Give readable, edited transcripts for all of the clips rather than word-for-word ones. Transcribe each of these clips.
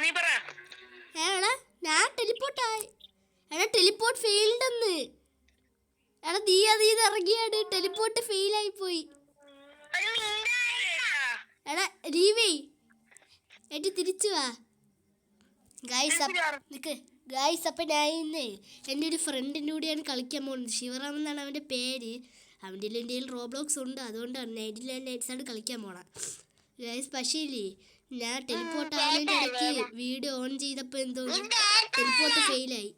എടാ ഞാൻ ടെലിപ്പോർട്ടായി. എടാ ടെലിപ്പോർട്ട് ഫെയിൽഡ് എന്ന്. എടാ നീ അതിൽ ഇറങ്ങിയാണ് ടെലിപ്പോർട്ട് ഫെയിലായി പോയി. എടാ ലീവേ എന്നിട്ട് തിരിച്ചു വാ. ഗൈസ് അപ്പം ഞാൻ ഇന്ന് എൻ്റെ ഒരു ഫ്രണ്ടിൻ്റെ കൂടെയാണ് കളിക്കാൻ പോകുന്നത്. ശിവറാം എന്നാണ് അവൻ്റെ പേര്. അവൻ്റെ എൻ്റെ റോബ്ലോക്സ് ഉണ്ട്, അതുകൊണ്ടാണ് നൈറ്റ്സാണ് കളിക്കാൻ പോണം. ഗൈസ് പക്ഷേ ഞാൻ ടെലിപ്പോർട്ട് ആയതിൻ്റെ ഇടയ്ക്ക് വീഡിയോ ഓൺ ചെയ്തപ്പോൾ എന്തോ ടെലിപ്പോർട്ട് ഫെയിലായി.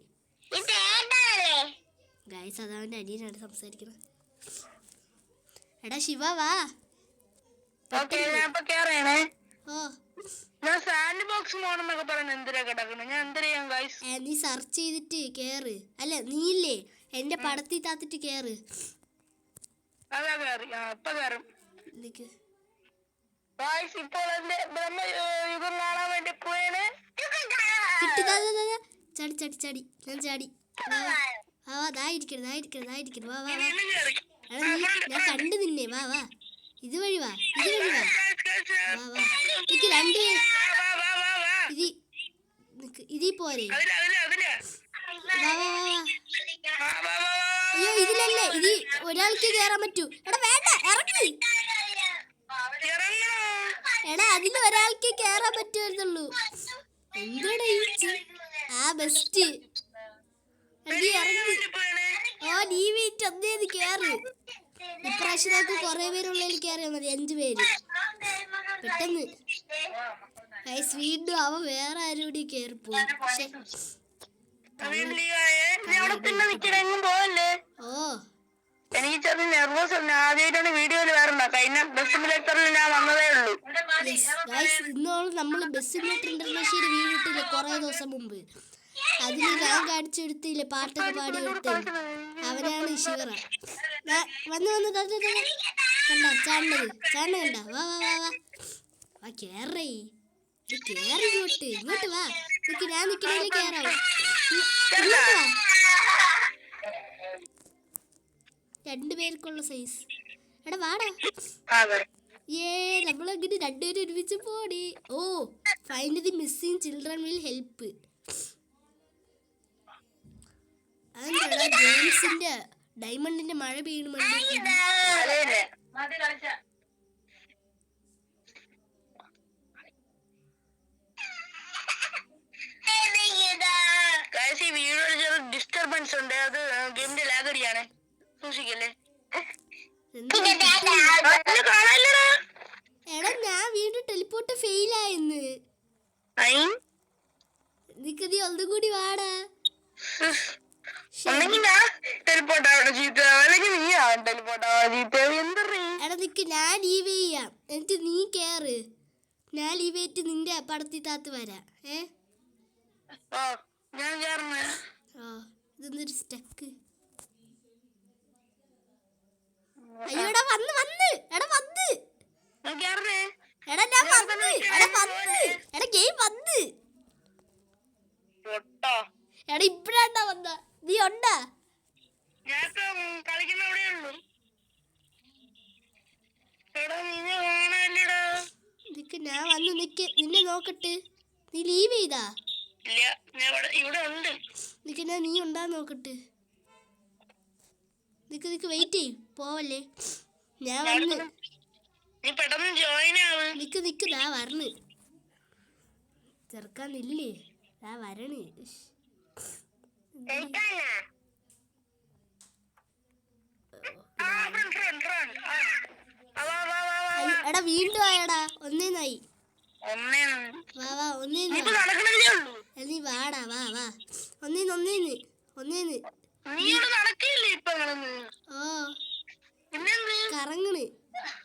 ഗൈസ് അതവൻ്റെ അനിയനാണ് സംസാരിക്കുന്നത്. എടാ ശിവ വാ. നീ സെർച്ച് ചെയ്തിട്ട് കേറ്. അല്ല നീയില്ലേ എന്റെ പടത്തിൽ താത്തിട്ട് കേറ്. ചാടി ചാടി ചാടി ഞാൻ ചാടി. ഇതായിരിക്കണം. വാ വാ വാ. ഞാൻ കണ്ടു നിന്നെ. വാ വാ ഇതുവഴി വാ. വാ വാ. എനിക്ക് രണ്ടുപേര് ഇതീ പോരെ. വാ വാ വാ. അയ്യോ ഇതിലല്ലേ ഇത് ഒരാൾക്ക് കേറാൻ പറ്റൂ. എടാ വേണ്ട ഇറങ്ങി. എടാ അതിൽ ഒരാൾക്ക് കേറാൻ പറ്റുമായിരുന്നുള്ളൂ. എന്താടാ ആ ബെസ്റ്റ്. ഓ നീ വീട്ട് ഒന്നേന്ന് കേറ്. ഇപ്രാവശ്യം നമുക്ക് കുറെ പേരുള്ളതിൽ കയറിയാൽ മതി. 5 പേര് പെട്ടെന്ന്. വീണ്ടും അവൻ വേറെ ആരും കൂടി കയറിപ്പോയി. എനിക്ക് ചെറിയ നെർവസ് ഉണ്ട്. ആദ്യമായിട്ടാണ് വീഡിയോയിൽ വരണ. കഴിഞ്ഞ ബസ് സിമുലേറ്ററിൽ ഞാൻ വന്നതേ ഉള്ളൂ. ഇന്നോളം നമ്മൾ ബസ് സിമുലേറ്റർ ഇന്റർനാഷണൽ വീടിട്ടില്ല കുറെ ദിവസം മുമ്പ്. അതിന് ഞാൻ കാണിച്ചെടുത്തില്ലേ പാട്ടൊക്കെ പാടി കൊടുത്ത്. അവനാണ് ശിവറ. വന്ന് കണ്ട ചാണ്ടത് കണ്ട. വാ വാ വാ വാ വാ കേറേ. കേറി ഇങ്ങോട്ട് വാ. ഞാൻ നിൽക്കുന്നതിൽ കേറാവോ. ഇങ്ങോട്ട് വാ. 2 പേർക്കുള്ള സൈസ്. എടാ വാടാ. നമ്മളങ്ങനെ 2 പേരും ഒരുമിച്ച് പോടി. Oh find the missing children will help. അതെന്താ ജെയിംസിന്റെ ഡയമണ്ടിന്റെ മഴ പെയ്യണ ഡിസ്റ്റർബൻസ് ഉണ്ട്. അത് ഗെയിമിന്റെ ലാഗടിയാണ്. സൂക്ഷിക്കല്ലേ. എടാ ഞാൻ വീണ്ടും ടെലിപ്പോർട്ട് ഫെയിലായെന്ന്. നീ ഒന്നും കൂടി വാടാ. എടാ നിക്ക് ഞാൻ ലീവ് ചെയ്യാം. എന്നിട്ട് നീ കേറ്. ഞാൻ ലീവ് ചെയ്തിട്ട് നിന്റെ പടത്തിൽ താത്ത് വരാം. ഇതൊന്നൊരു സ്റ്റക്ക്. അയ്യോടാ വന്ന് എടാ വന്ന്. എടാ ഞാൻ വന്ന്. എടാ ഗെയിം വന്ന്. എടാ ഇപ്പഴാണ്ടാ വന്ന. നീ ഉണ്ടാ? ഞാൻ വന്ന് നിന്നെ നോക്കട്ടെ. നീ ലീവ് ചെയ്താ? ഞാൻ നീ ഉണ്ടാ നോക്കട്ടെ. നിക്ക് വെയിറ്റ് ചെയ്യും പോവല്ലേ. ഞാൻ വന്ന് നിക്ക് ദാ വരണ്. ചെറുക്കാന്നില്ലേ ദാ വരണ്. എടാ വീണ്ടും ആയടാ. ഒന്നേന്നായി. വാ വാ ഒന്നേന്ന്. നീ വാടാ വാ വാ. ഒന്നേന്ന്. ഓ കറങ്ങണ്.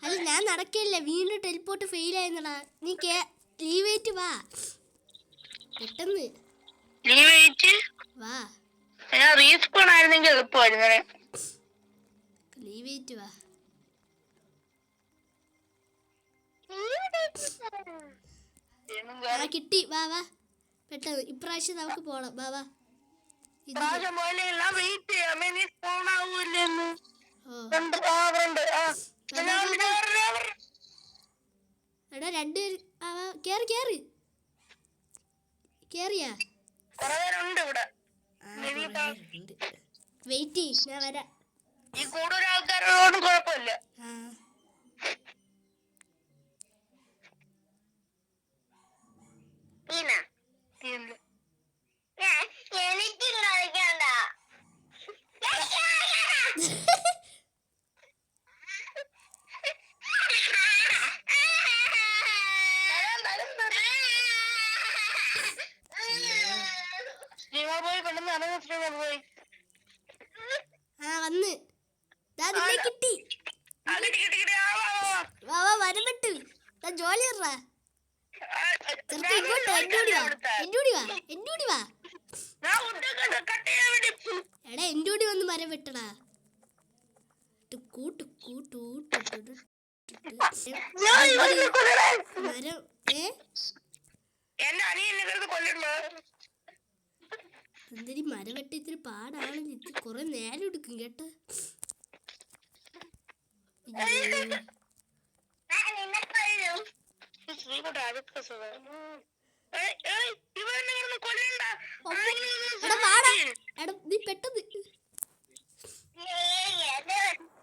അല്ല ഞാൻ നടക്കില്ല. വീണ്ടും ടെലിപ്പോർട്ട് ഫെയിൽ ആയിരുന്നടാ. നീ ലീവ് ചെയ്തിട്ട് വാ. പെട്ടെന്ന് വാ. റീസ്പോൺ ആയിരുന്നെങ്കിൽ എളുപ്പമായിരുന്നു. ലീവ് ചെയ്തിട്ട് വാ. കിട്ടി. വാ വാ പെട്ടെന്ന്. ഇപ്രാവശ്യം നമുക്ക് പോണം. വാ വാ. എടാ 2 കേറി. കേറിയാ കൊറേ പേരുണ്ട് ഇവിടെ. വെയിറ്റ് ഞാൻ വരാം. ഈ കൂടുതൽ ആൾക്കാരോടും കുഴപ്പമില്ല. ആ എനിക്ക് കളിക്കണ്ട. പോയി കൊണ്ടുവന്ന് നടന്ന ശ്രീമ പോയി. ആ വന്ന് നിന്നെ കിട്ടി. വാ വാ വരമിട്ട് ജോലി ഇങ്ങോട്ട് എന്നോടി വാ എന്നോടി വാ എന്നോടി വാ. എടാ എന്നോടി വന്ന് മരം വെട്ടടാ. കൂട്ടു കൂട്ടു മരം എന്തിനീ മരം വെട്ട ഇത്തിരി പാടാണ്. കൊറേ നേരം എടുക്കും കേട്ടോ. നീ പെട്ടെന്ന്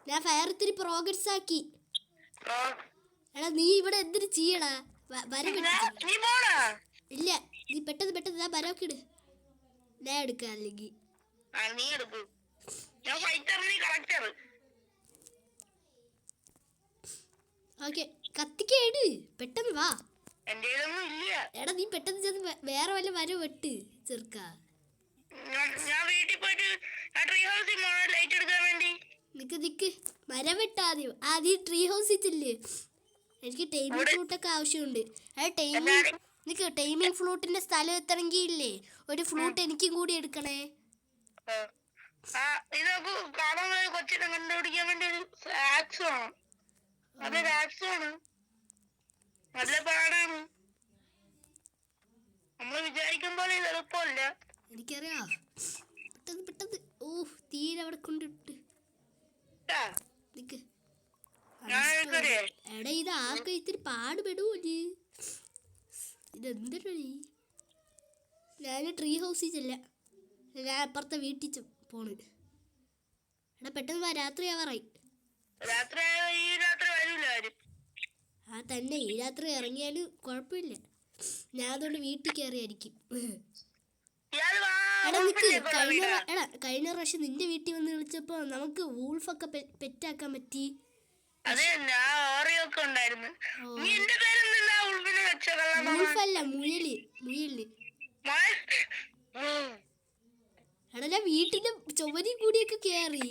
ഞാൻ ഫയർ ഇത്തിരി പ്രോഗ്രസ് ആക്കി. എടാ നീ ഇവിടെ എന്തിനു ചെയ്യടാ? മരം ഇല്ല നീ പെട്ടെന്ന് പെട്ടെന്ന് ഞാൻ മരമൊക്കെ ഇട്. ഞാൻ എടുക്ക അല്ലെങ്കിൽ ഓക്കെ കത്തിക്കേട് പെട്ടെന്ന് വാ. എടാ നീ പെട്ടെന്ന് ചെന്ന് വേറെ വല്ല മരം വെട്ട് ചെറുക്ക. നിക്ക് നിക്ക് മരം വെട്ടാദ്യം. ആദ്യം ട്രീ ഹൗസിൽ ചെല്ല്. എനിക്ക് ടൈമിംഗ് ഫ്ലൂട്ടൊക്കെ ആവശ്യമുണ്ട്. നിക്ക് ടൈമിംഗ് ഫ്ലൂട്ടിന്റെ സ്ഥലം എത്തണമെങ്കിൽ ഇല്ലേ ഒരു ഫ്ലൂട്ട് എനിക്കും കൂടി എടുക്കണേ. കൊച്ചിനെ കണ്ടുപിടിക്കാൻ വേണ്ടി ഒരു ആക്സ് വേണം. അതൊരു ആക്സ് ആണ്. നല്ല പാടാണ്. നമ്മൾ വിചാരിക്കും പോലെ ഇത് എളുപ്പമല്ല. എനിക്കറിയാം. പെട്ടെന്ന് പെട്ടെന്ന് ഓ തീരെ അവിടെ കൊണ്ടിട്ട് നിക്ക്. എടാ ഇത് ആക്ക ഇത്തിരി പാടുപെടൂല്ലേ? ഇതെന്തൊരു ഞാൻ ട്രീ ഹൗസിൽ ചെല്ല. ഞാൻ അപ്പുറത്തെ വീട്ടിൽ പോണ്. എടാ പെട്ടെന്ന് വാ രാത്രി ആവാറായി. ആ തന്നെ ഈ രാത്രി ഇറങ്ങിയാലും കുഴപ്പമില്ല. ഞാൻ അതുകൊണ്ട് വീട്ടിൽ കയറിയായിരിക്കും. എടാ നിക്ക് കഴിഞ്ഞ പ്രാവശ്യം നിന്റെ വീട്ടിൽ വന്ന് വിളിച്ചപ്പോ നമുക്ക് വൂൾഫൊക്കെ പെറ്റാക്കാൻ പറ്റി. വൂൾഫല്ല മുയല് മുയല്. എടാ ഞാൻ വീട്ടിന്റെ ചുവരി കൂടിയൊക്കെ കേറി.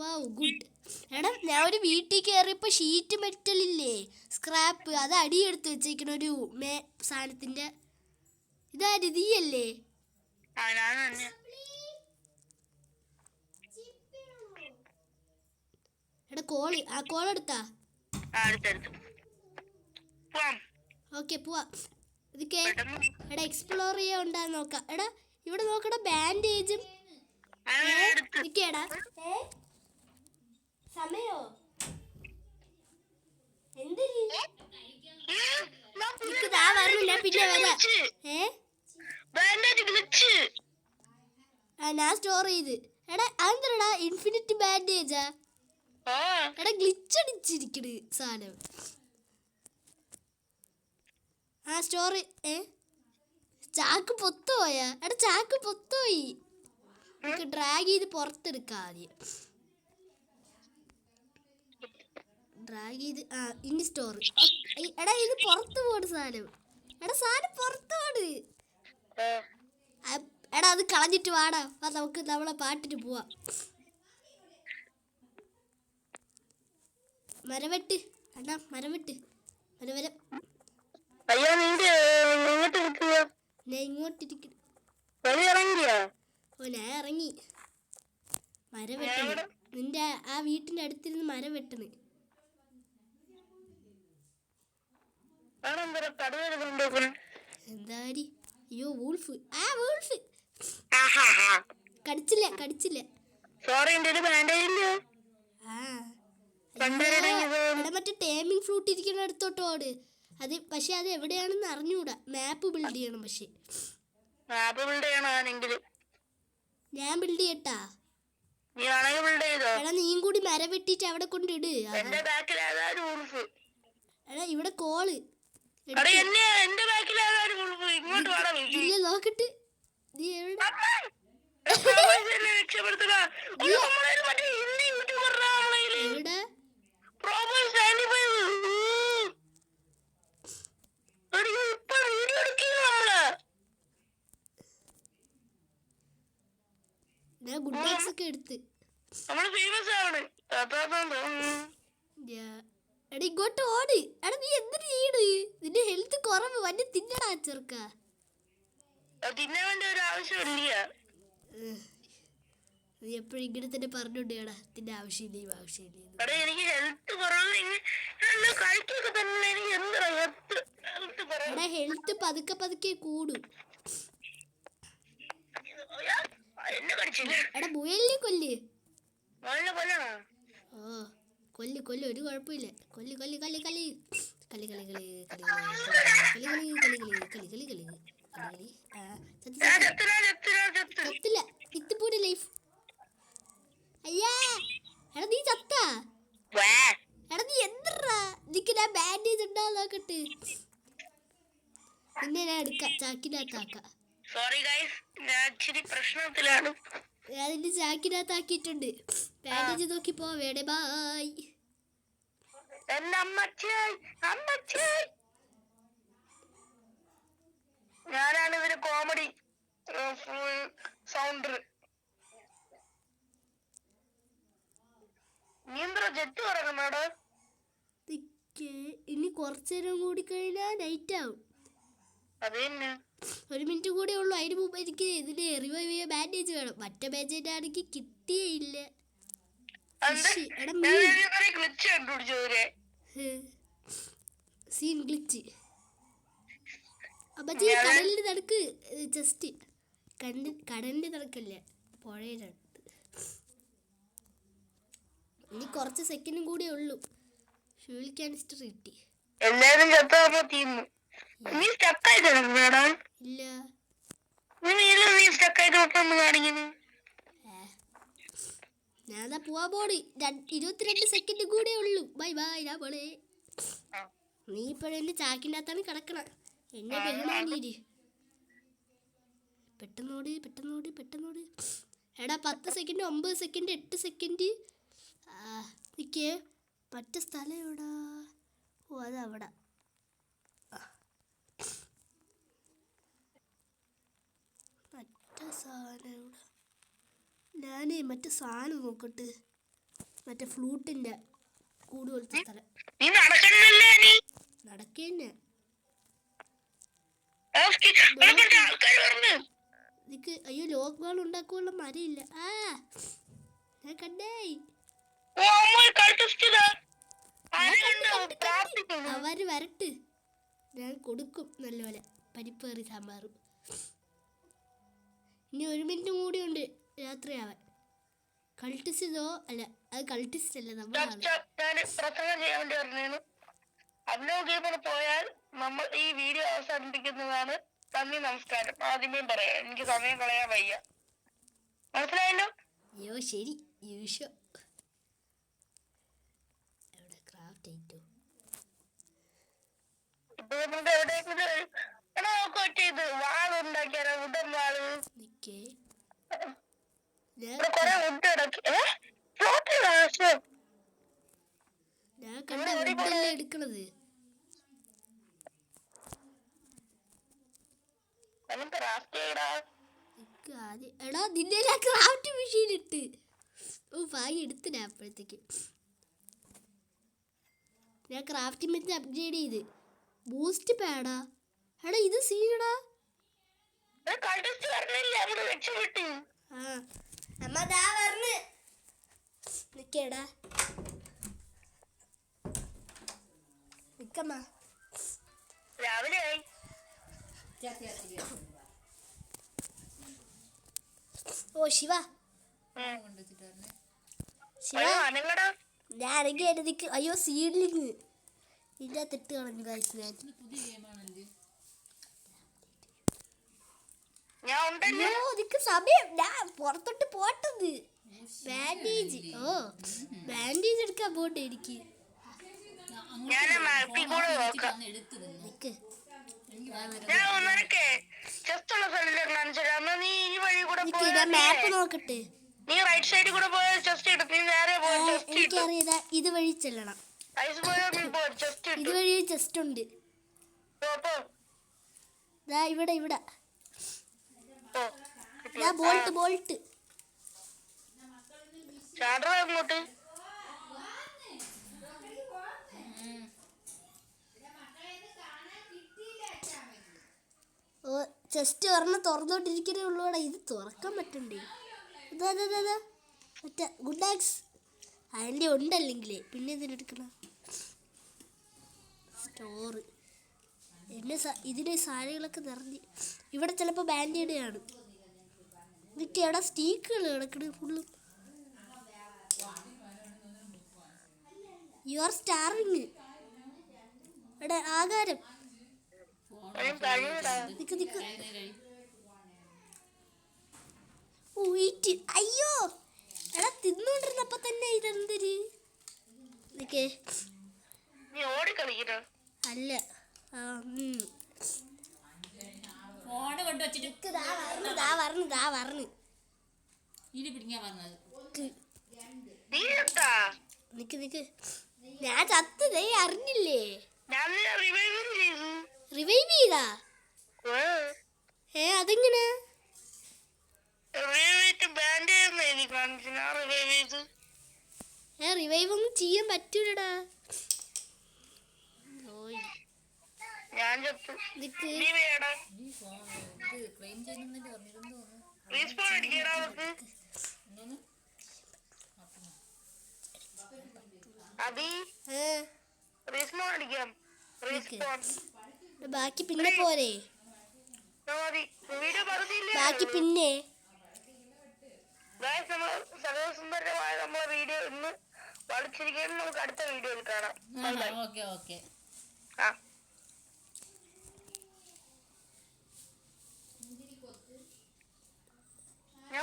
Wow good. എടാ ഞാൻ ഒരു വീട്ടിൽ കയറിയപ്പോ ഷീറ്റ് മെറ്റലില്ലേ സ്ക്രാപ്പ് അത് അടിയെടുത്ത് വെച്ചേക്കണ ഒരു സാധനത്തിന്റെ. ഇതാര് നീയല്ലേ? എടാ കോളി ആ കോളെടുത്താ? ഓക്കെ പോവാ. ഇതൊക്കെ എടാ എക്സ്പ്ലോർ ചെയ്യാൻ ഉണ്ടാന്ന് നോക്കാം. എടാ ഇവിടെ നോക്കടാ ബാൻഡേജും. നിക്കേടാ സമയോ എന്തിന് ഞാൻ പിന്നെ വരാം. ഞാൻ സ്റ്റോർ ചെയ്ത്. എടാ അതെന്താടാ ഇൻഫിനിറ്റ് ബാൻഡേജാ? എടാ ഗ്ലിച്ച് അടിച്ചിരിക്കണ് സാധനം. ആ സ്റ്റോറി ചാക്ക് പൊത്തുപോയാ? എടാ ചാക്ക് പൊത്തുപോയി. നമുക്ക് ഡ്രാഗ് ചെയ്ത് പുറത്തെടുക്കാം ആദ്യം. ഡ്രാഗ് ചെയ്ത് ഇനി സ്റ്റോർ. എടാ ഇത് പുറത്ത് പോണ് സാധനം. എടാ സാധനം പുറത്ത് പോണ്. എടാ അത് കളഞ്ഞിട്ട് വാടാ. നമുക്ക് നമ്മളെ പാട്ടിട്ട് പോവാം. മരവെട്ട് അണ്ണാ മരവെട്ട് മരവരം. ഞാൻ ഇങ്ങോട്ടിരിക്കുന്നു. ഓ ഞാൻ ഇറങ്ങി. മരം വെട്ടണ്. നിന്റെ ആ വീട്ടിന്റെ അടുത്തിരുന്ന് മരം വെട്ടണ്. എന്താടി? അയ്യോ വൂൾഫ്. ആ വൂൾഫ് കടിച്ചില്ല കടിച്ചില്ല. ആ മറ്റേ ടേമിംഗ് ഫ്രൂട്ട് ഇരിക്കുന്ന അടുത്തോട്ടോട്. പക്ഷെ അത് എവിടെയാണെന്ന് അറിഞ്ഞൂടാ. മാപ്പ് ബിൽഡ് ചെയ്യണം. പക്ഷെ മാപ്പ് ബിൽഡ് ചെയ്യണമെങ്കിൽ ഞാൻ ബിൽഡ് ചെയ്യട്ടാ? നീ ആണെങ്കിൽ ബിൽഡ് ചെയ്തോ. എടാ നീയും കൂടി മരം വെട്ടിട്ട് അവിടെ കൊണ്ടിട്. എന്റെ ബാക്കിൽ ഏതായാലും ഉൾഫ്. എടാ ഇവിടെ കോള് എന്റെ ബാക്കിൽ ഏതായാലും ഉൾഫ്. ഇങ്ങോട്ട് വേണം ഇല്ല നോക്കട്ട്. നീ എവിടെ? രക്ഷപ്പെടുത്തുക. എവിടെ? ഞാൻ ഗുഡ് ബാക്സ് ഒക്കെ എടുത്ത്. എടാ ഇങ്ങോട്ട് ഓട്. എടാ നീ എന്തിനു ചെയ്യണ്? നിന്റെ ഹെൽത്ത് കുറവ്. വന്നെ തിന്നടാ ചെറുക്ക. തിന്നാൻ വേണ്ടി ഒരു ആവശ്യമില്ല. നീ എപ്പോഴും ഇങ്ങനെ തന്നെ പറഞ്ഞോണ്ട് കേടാ നിന്റെ ആവശ്യമില്ല ആവശ്യമില്ല. എനിക്ക് ഹെൽത്ത് കുറവ്. എടാ ഹെൽത്ത് പതുക്കെ പതുക്കെ കൂടും. എടാ മുയലിനെ കൊല്ല്. ഓ കൊല്ല് കൊല്ല്, ഒരു കുഴപ്പമില്ല. കൊല്ല് കൊല്ല് കളി കളി കളി കളി കളി കളി കളി കളി കളി കളി കളി കളി കളി. ചത്തില്ല. ഇത്തിപ്പൂടി ലൈഫ്. അയ്യാ എടാ നീ ചത്താ? എടാ നീ എന്തറാ? നിക്ക് ഞാൻ ബാൻഡേജ് ഉണ്ടാ നോക്കട്ടെ. പിന്നെ ഞാൻ എടുക്കാം. ചാക്കിനകത്താക്കാം. സോറി ഗൈസ്, ഞാൻ ഇച്ചിരി പ്രശ്നത്തിലാണ്. ഞാൻ നിന്റെ ചാക്കിനകത്താക്കിയിട്ടുണ്ട്. ബാൻഡേജ് നോക്കി പോവേടെ. ബായ്. ഞാനാണ് ഇവര് കോമഡി സൗണ്ടർ. നീ എന്താ ജെറ്റ് പറയുന്നോട്? ഇനി കുറച്ചേരം കൂടി കഴിഞ്ഞാൽ നൈറ്റ് ആവും. അത് തന്നെ. 1 മിനിറ്റ് കൂടെ ഉള്ളു. അതിന് മുമ്പ് എനിക്ക് ഇതിന് റിവൈവ് ചെയ്യാൻ ബാൻഡേജ് വേണം. മറ്റേ ബാൻഡേജ് ആണെങ്കിൽ കിട്ടിയില്ല. Scene glitch. അമ്മച്ചി കടലിന്റെ നടുക്ക് ജസ്റ്റ് കടലിന്റെ നടുക്കല്ലേ, പുഴയിലാണ്. ഇനി കുറച്ച് സെക്കൻഡും കൂടെ ഉള്ളു. ഫ്യൂൽ കാനിസ്റ്റർ കിട്ടി. എല്ലാരും ചത്താകുമ്പോ തീർന്നു. നീ സ്റ്റക്കായിട്ട് ഇല്ല. നീ സ്റ്റക്കായിട്ട് കാണിക്കുന്നു. ഞാനാ പോവാ പോണി. 22 സെക്കൻഡ് കൂടെ ഉള്ളു. Bye bye. ഞാൻ പോളേ. നീ ഇപ്പോഴെന്നെ ചാക്കിൻ്റെ അകത്താണ് കിടക്കണ. എന്നെ ബഹുമാനീര്. പെട്ടെന്നോട് പെട്ടെന്നോട് പെട്ടെന്നോട്. എടാ 10 സെക്കൻഡ്, 9 സെക്കൻഡ്, 8 സെക്കൻഡ്. നിക്ക് മറ്റേ സ്ഥലം എവിടാ? ഓ അതവിടെ. മറ്റേ സാധനം എവിടെ? ഞാനേ മറ്റേ സാധനം നോക്കട്ടെ. മറ്റേ ഫ്ലൂട്ടിൻ്റെ കൂട് പോലത്തെ സ്ഥലം. നടക്കന്നെ. നിക്ക്. അയ്യോ ലോക്ക് ബോൾ ഉണ്ടാക്കുള്ള മരയില്ല. ഞാൻ കണ്ടേ. അവര് വരട്ട്. ഞാൻ കൊടുക്കും നല്ലപോലെ പരിപ്പേറി സാമ്പാറും. ഇനി 1 മിനിറ്റ് കൂടിയുണ്ട് രാത്രിയാവാൻ. കൾട്ടിസ്റ്റോ അല്ല, അത് കൾട്ടിസ്റ്റ് അല്ല, നമ്മളാണ്. പ്രസംഗം ചെയ്യാൻ വേണ്ടി പറഞ്ഞാണ്. അതിനോട് പോയാൽ നമ്മൾ ഈ വീഡിയോ അവസാനിപ്പിക്കുന്നതാണ്. നന്ദി, നമസ്കാരം. ആദ്യമേ പറയാം, എനിക്ക് സമയം കളയാൻ വയ്യ. മനസ്സിലായല്ലോ? അയ്യോ ശരി. യൂഷോ എവിടെ? ക്രാഫ്റ്റ് ആയിട്ടോ. ഇപ്പൊ നമുക്ക് എവിടെയെങ്കിലും ഇത് വാളുണ്ടാക്കിയാലോ? ഉടൻ വാള്. നിക്കേ. ഞാൻ കണ്ട വുഡല്ലേ എടുക്കണത്. എടാ നിന്നെ ക്രാഫ്റ്റ് മെഷീൻ ഇട്ട്. ഓ ഭാഗ്യം എടുത്ത് ഞാൻ അപ്പോഴത്തേക്ക്. ഞാൻ ക്രാഫ്റ്റിംഗ് മെഷീൻ അപ്ഗ്രേഡ് ചെയ്ത്. ബൂസ്റ്റ് പാടാ. എടാ ഇത് സീനടാ. അമ്മ ദാ വരണ്. നിക്കേടാ. നിക്കമ്മ. രാവിലെ ഓ ശിവ. ശിവ ഞാൻ അരങ്ങി. അയ്യോ സീഡ്ലിങ്. ഇതിൻ്റെ അകത്ത് ഇട്ട് കളഞ്ഞു ഗൈസ് ഞാൻ. ഞാൻ ഉണ്ടല്ലോ. അയ്യോ നിക്ക് സമയം, ഞാൻ പുറത്തോട്ട് പോട്ടത്. ബാൻഡേജ്, ബാൻഡേജ് എടുക്കാൻ പോട്ടെ എനിക്ക്. ഞാൻ മാപ്പിൽ കൂടെ നോക്കാം. നിക്ക് ഞാൻ നിനക്ക് ചെസ്റ്റുള്ള സ്ഥലം കാണിച്ചു തരാം. നീ ഈ വഴി കൂടെ നിക്ക് ഞാൻ മാപ്പ് നോക്കട്ടെ. നീ റൈറ്റ് സൈഡിൽ കൂടെ പോയ ചെസ്റ്റ് ഇട്ടു. നീ നേരെ പോയ ചെസ്റ്റ് ഇട്ടു. എനിക്കറിയാ ഇത് വഴി ചെല്ലണം. ഐസ് പോയാൽ നീ പോ ചെസ്റ്റ് ഇട്ടു. ഇത് വഴി ചെസ്റ്റ് ഉണ്ട്. പോ. ദാ ഇവിടെ ഇവിടെ പോ. ദാ ബോൾട്ട് ബോൾട്ട്. ചാടറ അങ്ങോട്ട്. ഓ ചെസ്റ്റ് ഒരെണ്ണം തുറന്നോണ്ടിരിക്കണേ ഉള്ളൂടാ. ഇത് തുറക്കാൻ പറ്റണ്ടേ? ഇതാ മറ്റേ ഗുഡ് ആക്സ് അതിൻ്റെ ഉണ്ടല്ലെങ്കിലേ പിന്നെ ഇതിനെടുക്കണം. സ്റ്റോറ് എന്നെ ഇതിൻ്റെ സാരികളൊക്കെ നിറഞ്ഞ് ഇവിടെ ചിലപ്പോൾ ബാൻഡേഡ് കാണും. ഇതൊക്കെ എവിടെ സ്റ്റീക്കുകൾ കിടക്കണ ഫുള്ളും. You are steering. എടാ ആകാരം നിക്ക് നിക്ക്. ഊയിട്ട് അയ്യോ എടാ തിന്നോണ്ടിരുന്നപ്പോ തന്നെ ഇതെന്തൊരു നിക്കേ. നീ ഓടി കളിക്കണോ? അല്ല ഫോണ് കൊണ്ടുവച്ചിട്ട് ദാ വരണ്. ഇനി പിടിക്കാൻ വന്നത് നീ എന്താ? നിക്ക് നിക്ക് ഞാൻ ചത്തതേ അറിഞ്ഞില്ലേ? ഞാൻ റിവൈവ് ചെയ്തു. റിവൈവ് ചെയ്താ? അതെങ്ങനെ? റിവൈവ് ബാൻഡ് ചെയ്യുന്ന എനിക്ക് കാണിച്ചു. ഞാൻ റിവൈവ് ചെയ്തു. റിവൈവ് ഒന്നും ചെയ്യാൻ പറ്റൂലടാ. ഞാൻ ചത്തു. നിക്ക് നീ വേടാ ക്ലെയിം ചെയ്യുന്നുണ്ട് പറഞ്ഞിരുന്നു. റീസ്പോൺ അടിക്കടാ അവർക്ക്. അബി റീസ്പോൺ അടിക്കാം. റീസ്പോൺ ബാക്കി പിന്നെ പോരെ? വീഡിയോ പറഞ്ഞില്ലേ? ബാക്കി പിന്നെ നമ്മള് സർവസുന്ദരമായ നമ്മളെ വീഡിയോ ഇന്ന് പഠിച്ചിരിക്കുന്നത്. നമുക്ക് അടുത്ത വീഡിയോയിൽ കാണാം. ഓക്കെ ആ